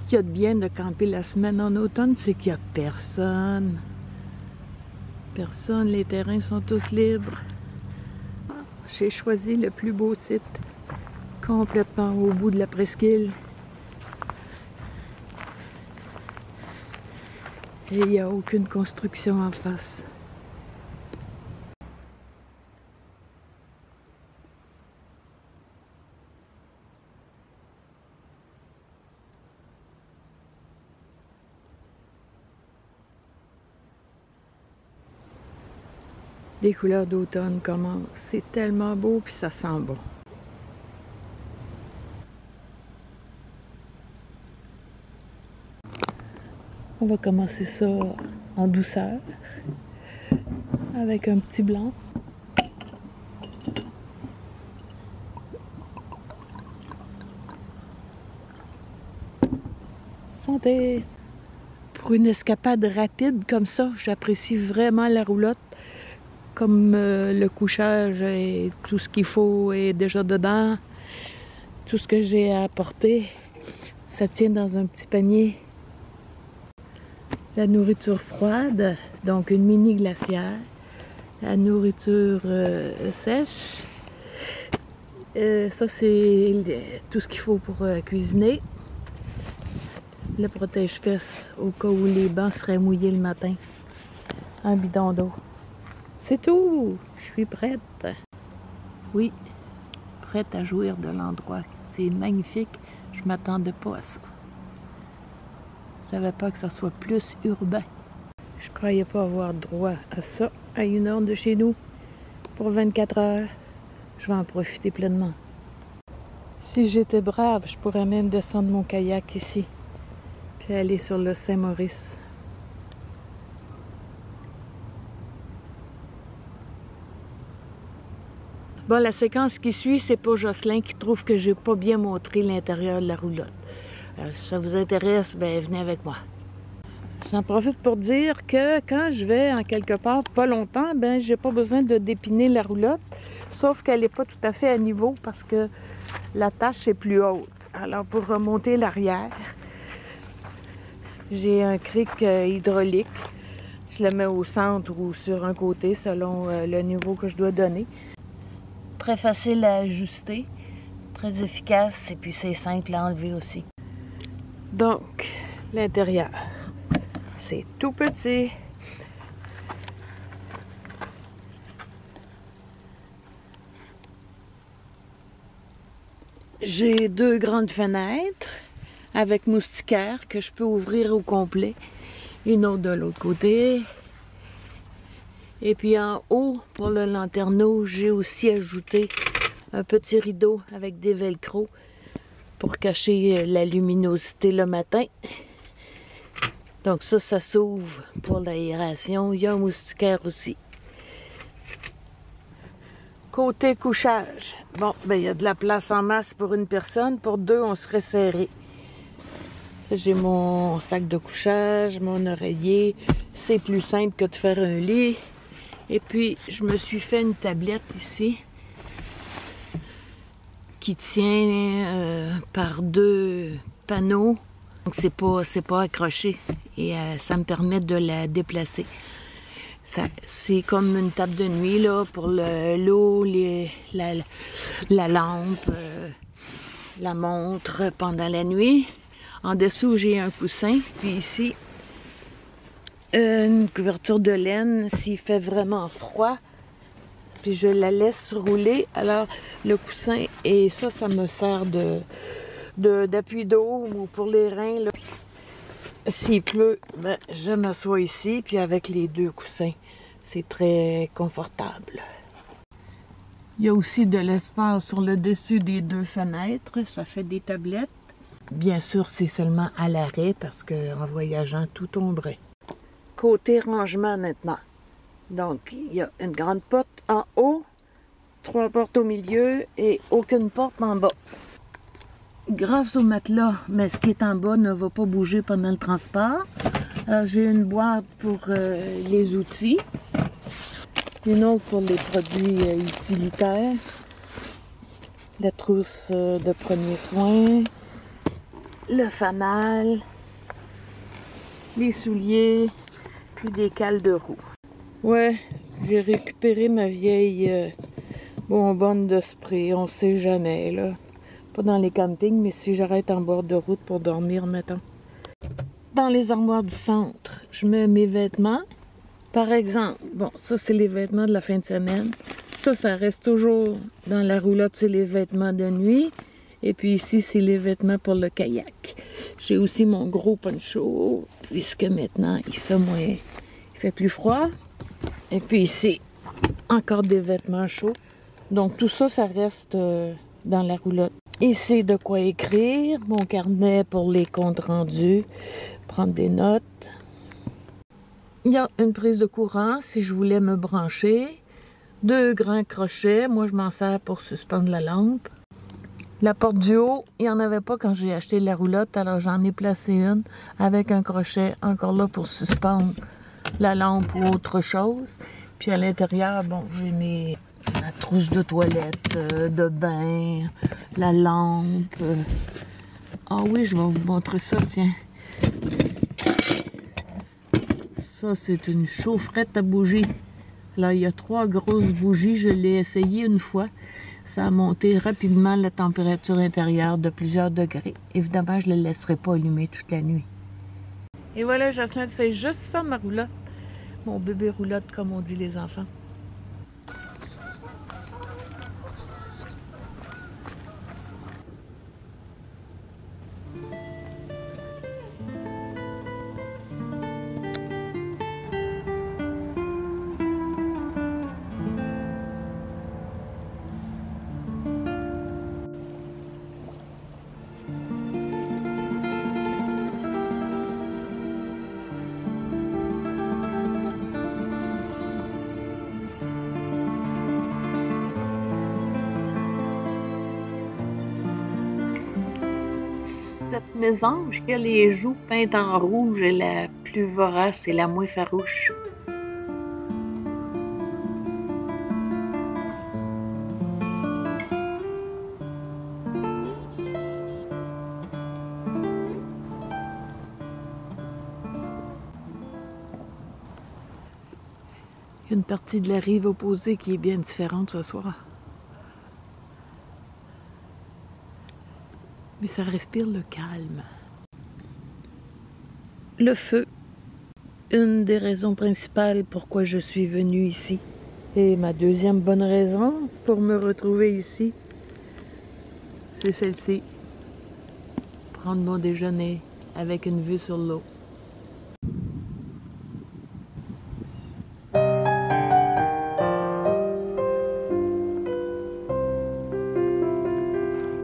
qu'il y a de bien de camper la semaine en automne, c'est qu'il n'y a personne. Personne, les terrains sont tous libres. J'ai choisi le plus beau site, complètement au bout de la presqu'île. Et il n'y a aucune construction en face. Les couleurs d'automne commencent. C'est tellement beau, puis ça sent bon. On va commencer ça en douceur, avec un petit blanc. Santé! Pour une escapade rapide comme ça, j'apprécie vraiment la roulotte. Comme le couchage et tout ce qu'il faut est déjà dedans. Tout ce que j'ai à apporter, ça tient dans un petit panier. La nourriture froide, donc une mini glacière. La nourriture sèche. Ça, c'est tout ce qu'il faut pour cuisiner. Le protège-fesses au cas où les bancs seraient mouillés le matin. Un bidon d'eau. C'est tout! Je suis prête. Oui, prête à jouir de l'endroit. C'est magnifique. Je m'attendais pas à ça. Je savais pas que ça soit plus urbain. Je croyais pas avoir droit à ça à 1 heure de chez nous pour 24 heures. Je vais en profiter pleinement. Si j'étais brave, je pourrais même descendre mon kayak ici puis aller sur le Saint-Maurice. Bon, la séquence qui suit, c'est pour Jocelyn qui trouve que j'ai pas bien montré l'intérieur de la roulotte. Alors, si ça vous intéresse, ben venez avec moi. J'en profite pour dire que quand je vais en quelque part pas longtemps, ben j'ai pas besoin de dépiner la roulotte, sauf qu'elle n'est pas tout à fait à niveau parce que la tâche est plus haute. Alors pour remonter l'arrière, j'ai un cric hydraulique. Je le mets au centre ou sur un côté selon le niveau que je dois donner. Très facile à ajuster, très efficace et puis c'est simple à enlever aussi. Donc, l'intérieur, c'est tout petit. J'ai 2 grandes fenêtres avec moustiquaire que je peux ouvrir au complet. Une autre de l'autre côté. Et puis en haut, pour le lanterneau, j'ai aussi ajouté un petit rideau avec des velcro pour cacher la luminosité le matin. Donc ça s'ouvre pour l'aération. Il y a un moustiquaire aussi. Côté couchage, bon, ben il y a de la place en masse pour une personne. Pour 2, on serait serré. J'ai mon sac de couchage, mon oreiller. C'est plus simple que de faire un lit. Et puis, je me suis fait une tablette ici qui tient par 2 panneaux. Donc, c'est pas accroché et ça me permet de la déplacer. C'est comme une table de nuit là, pour l'eau, la lampe, la montre pendant la nuit. En dessous, j'ai un coussin. Puis ici, une couverture de laine s'il fait vraiment froid. Puis je la laisse rouler. Alors, le coussin, et ça me sert d'appui d'eau ou pour les reins. Là. S'il pleut, ben, je m'assois ici. Puis avec les 2 coussins, c'est très confortable. Il y a aussi de l'espace sur le dessus des 2 fenêtres. Ça fait des tablettes. Bien sûr, c'est seulement à l'arrêt parce qu'en voyageant, tout tomberait. Côté rangement maintenant. Donc, il y a une grande porte en haut, 3 portes au milieu et aucune porte en bas. Grâce au matelas, mais ce qui est en bas ne va pas bouger pendant le transport. Alors, j'ai une boîte pour les outils, une autre pour les produits utilitaires, la trousse de premiers soins, le fanal, les souliers, puis des cales de roue. Ouais, j'ai récupéré ma vieille bonbonne de spray, on sait jamais, là. Pas dans les campings, mais si j'arrête en bord de route pour dormir, mettons. Dans les armoires du centre, je mets mes vêtements. Par exemple, bon, ça c'est les vêtements de la fin de semaine. Ça reste toujours dans la roulotte, c'est les vêtements de nuit. Et puis ici, c'est les vêtements pour le kayak. J'ai aussi mon gros poncho, puisque maintenant, il fait plus froid. Et puis ici, encore des vêtements chauds. Donc tout ça, ça reste dans la roulotte. Ici, de quoi écrire, mon carnet pour les comptes rendus, prendre des notes. Il y a une prise de courant si je voulais me brancher. 2 grands crochets, moi je m'en sers pour suspendre la lampe. La porte du haut, il n'y en avait pas quand j'ai acheté la roulotte, alors j'en ai placé une avec un crochet encore là pour suspendre la lampe ou autre chose. Puis à l'intérieur, bon, j'ai la trousse de toilette, de bain, la lampe. Ah oui, je vais vous montrer ça, tiens. Ça, c'est une chaufferette à bougies. Là, il y a 3 grosses bougies. Je l'ai essayé une fois. Ça a monté rapidement la température intérieure de plusieurs degrés. Évidemment, je ne le laisserai pas allumer toute la nuit. Et voilà, Jasmine, c'est juste ça, ma roulotte. Mon bébé roulotte, comme on dit les enfants. Cette mésange qui a les joues peintes en rouge est la plus vorace et la moins farouche. Il y a une partie de la rive opposée qui est bien différente ce soir. Mais ça respire le calme. Le feu, une des raisons principales pourquoi je suis venue ici. Et ma deuxième bonne raison pour me retrouver ici, c'est celle-ci. Prendre mon déjeuner avec une vue sur l'eau.